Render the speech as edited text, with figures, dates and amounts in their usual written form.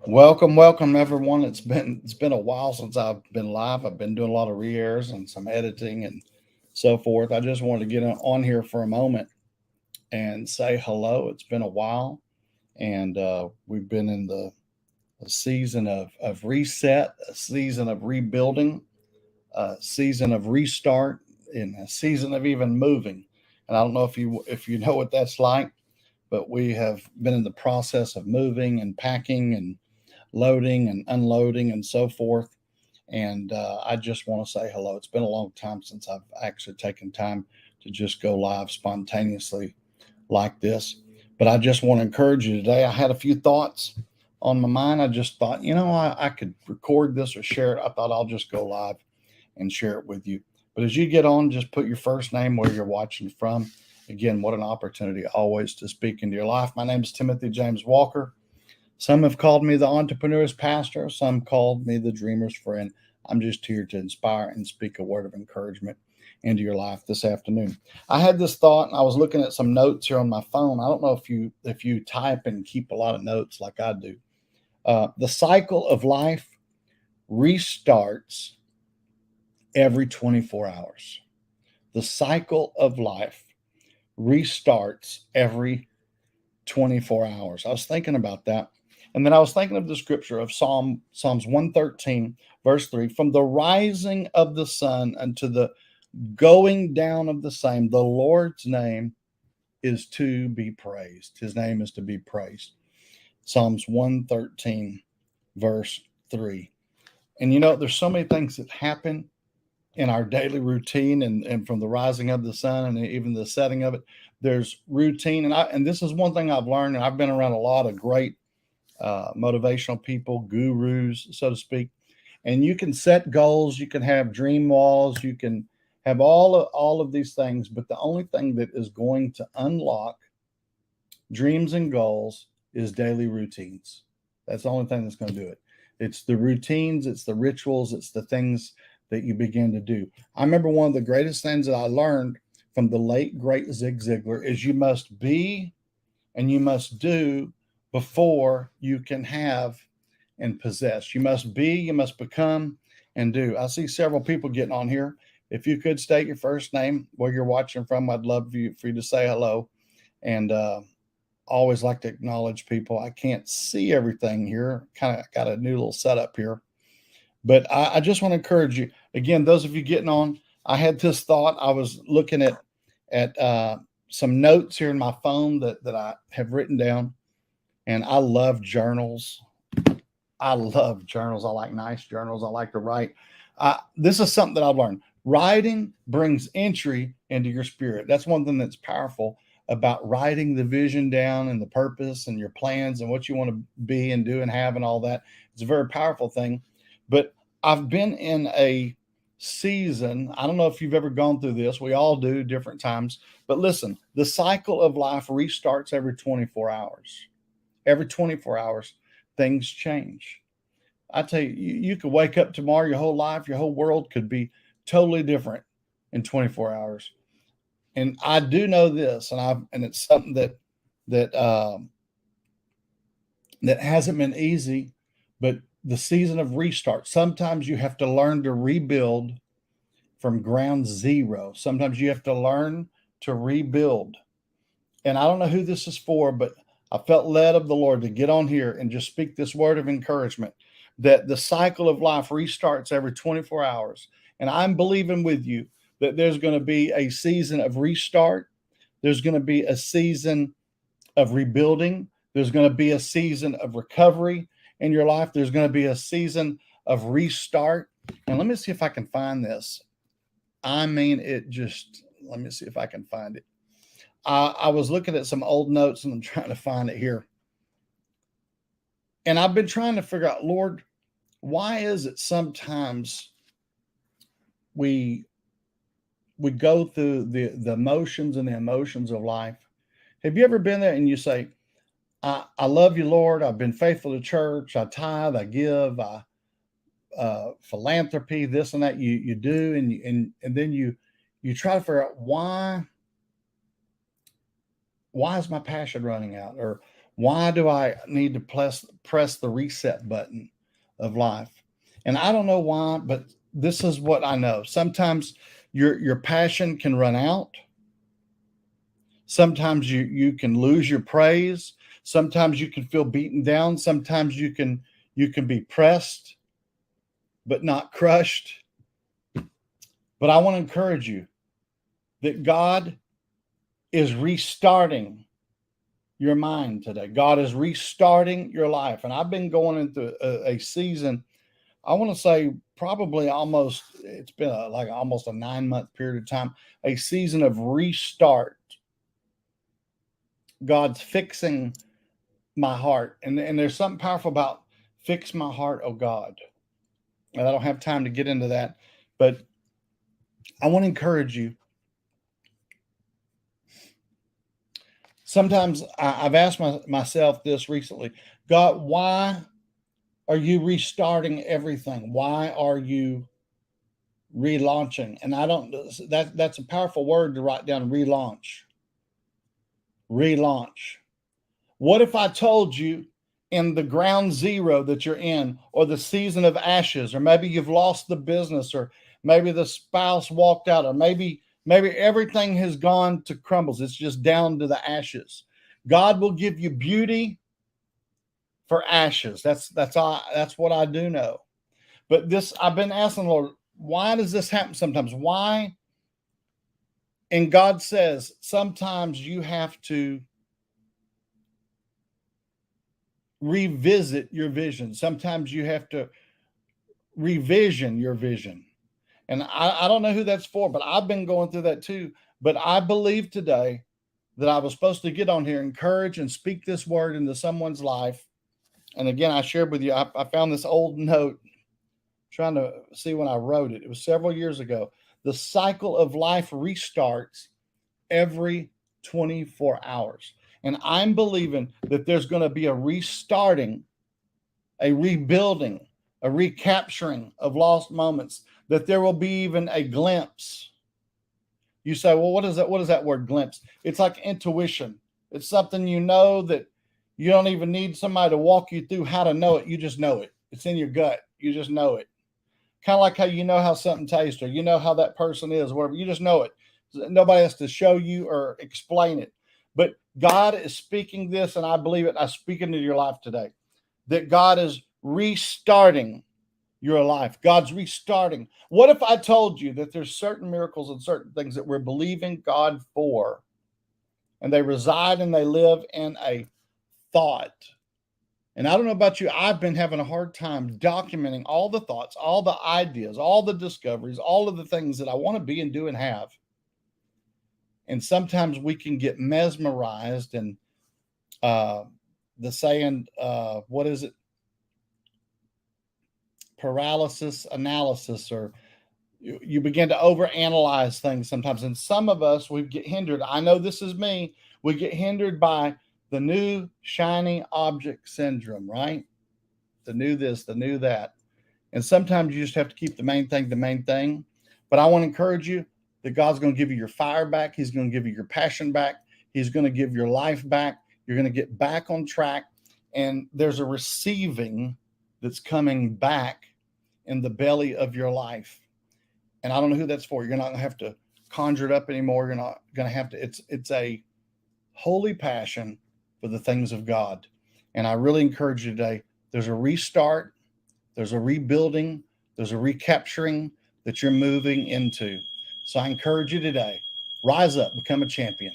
Welcome everyone. It's been a while since I've been live. I've been doing a lot of re-airs and some editing and so forth. I just wanted to get on here for a moment and say hello. It's been a while, and we've been in the a season of reset, a season of rebuilding, a season of restart, and a season of even moving. And I don't know if you know what that's like, but we have been in the process of moving and packing and loading and unloading and so forth. And I just want to say hello. It's been a long time since I've actually taken time to just go live spontaneously like this. But I just want to encourage you today. I had a few thoughts on my mind. I just thought, I could record this or share it. I thought I'll just go live and share it with you. But as you get on, just put your first name, where you're watching from. Again, what an opportunity always to speak into your life. My name is Timothy James Walker. Some have called me the entrepreneur's pastor. Some called me the dreamer's friend. I'm just here to inspire and speak a word of encouragement into your life this afternoon. I had this thought, and I was looking at some notes here on my phone. I don't know if you type and keep a lot of notes like I do. The cycle of life restarts every 24 hours. The cycle of life restarts every 24 hours. I was thinking about that. And then I was thinking of the scripture of Psalms 113, verse 3. From the rising of the sun unto the going down of the same, the Lord's name is to be praised. His name is to be praised. Psalms 113, verse 3. And there's so many things that happen in our daily routine, and from the rising of the sun and even the setting of it, there's routine. And this is one thing I've learned, and I've been around a lot of great motivational people, gurus, so to speak. And you can set goals, you can have dream walls, you can have all of these things, but the only thing that is going to unlock dreams and goals is daily routines. That's the only thing that's going to do it. It's the routines, it's the rituals, it's the things that you begin to do. I remember one of the greatest things that I learned from the late great Zig Ziglar is you must be and you must do before you can have and possess. You must be, you must become, and do. I see several people getting on here. If you could state your first name, where you're watching from, I'd love for you to say hello. And always like to acknowledge people. I can't see everything here. Kind of got a new little setup here. But I just want to encourage you. Again, those of you getting on, I had this thought. I was looking at some notes here in my phone that I have written down. And I love journals. I love journals. I like nice journals. I like to write. This is something that I've learned. Writing brings entry into your spirit. That's one thing that's powerful about writing the vision down and the purpose and your plans and what you want to be and do and have and all that. It's a very powerful thing. But I've been in a season. I don't know if you've ever gone through this. We all do different times. But listen, the cycle of life restarts every 24 hours. Every 24 hours, things change. I tell you, you could wake up tomorrow, your whole life, your whole world could be totally different in 24 hours. And I do know this, and it's something that that hasn't been easy, but the season of restart. Sometimes you have to learn to rebuild from ground zero. Sometimes you have to learn to rebuild. And I don't know who this is for, but I felt led of the Lord to get on here and just speak this word of encouragement that the cycle of life restarts every 24 hours. And I'm believing with you that there's going to be a season of restart. There's going to be a season of rebuilding. There's going to be a season of recovery in your life. There's going to be a season of restart. And let me see if I can find this. Let me see if I can find it. I was looking at some old notes and I'm trying to find it here. And I've been trying to figure out, Lord, why is it sometimes we go through the emotions and the emotions of life? Have you ever been there and you say, I love you, Lord. I've been faithful to church. I tithe, I give, philanthropy, this and that you do. And then you try to figure out why is my passion running out? Or Why do I need to press the reset button of life? And I don't know why, but this is what I know. Sometimes your passion can run out. Sometimes you can lose your praise. Sometimes you can feel beaten down. Sometimes you can be pressed but not crushed. But I want to encourage you that God is restarting your mind today. God is restarting your life. And I've been going into a season, I want to say probably almost, it's been like almost a 9-month period of time, a season of restart. God's fixing my heart. And there's something powerful about fix my heart, oh God. And I don't have time to get into that, but I want to encourage you. Sometimes I've asked myself this recently, God, why are you restarting everything? Why are you relaunching? And I don't, that's a powerful word to write down, relaunch. Relaunch. What if I told you in the ground zero that you're in, or the season of ashes, or maybe you've lost the business, or maybe the spouse walked out, or maybe everything has gone to crumbles. It's just down to the ashes. God will give you beauty for ashes. That's what I do know. But this, I've been asking the Lord, why does this happen sometimes? Why? And God says sometimes you have to revisit your vision. Sometimes you have to revision your vision. And I don't know who that's for, but I've been going through that too. But I believe today that I was supposed to get on here, encourage and speak this word into someone's life. And again, I shared with you, I found this old note, trying to see when I wrote it. It was several years ago. The cycle of life restarts every 24 hours. And I'm believing that there's going to be a restarting, a rebuilding, a recapturing of lost moments, that there will be even a glimpse. You say, well, what is that? What is that word, glimpse? It's like intuition. It's something you know that you don't even need somebody to walk you through how to know it. You just know it. It's in your gut. You just know it. Kind of like how you know how something tastes, or you know how that person is, whatever. You just know it. Nobody has to show you or explain it. But God is speaking this, and I believe it. I speak into your life today, that God is restarting your life. God's restarting. What if I told you that there's certain miracles and certain things that we're believing God for, and they reside and they live in a thought? And I don't know about you, I've been having a hard time documenting all the thoughts, all the ideas, all the discoveries, all of the things that I want to be and do and have. And sometimes we can get mesmerized, and the saying, what is it? Paralysis analysis, or you begin to overanalyze things sometimes. And some of us, we get hindered. I know this is me. We get hindered by the new shiny object syndrome, right? The new this, the new that. And sometimes you just have to keep the main thing the main thing. But I want to encourage you that God's going to give you your fire back. He's going to give you your passion back. He's going to give your life back. You're going to get back on track. And there's a receiving that's coming back in the belly of your life. And I don't know who that's for. You're not going to have to conjure it up anymore. You're not going to have to. It's a holy passion for the things of God. And I really encourage you today, there's a restart, there's a rebuilding, there's a recapturing that you're moving into. So I encourage you today, rise up, become a champion.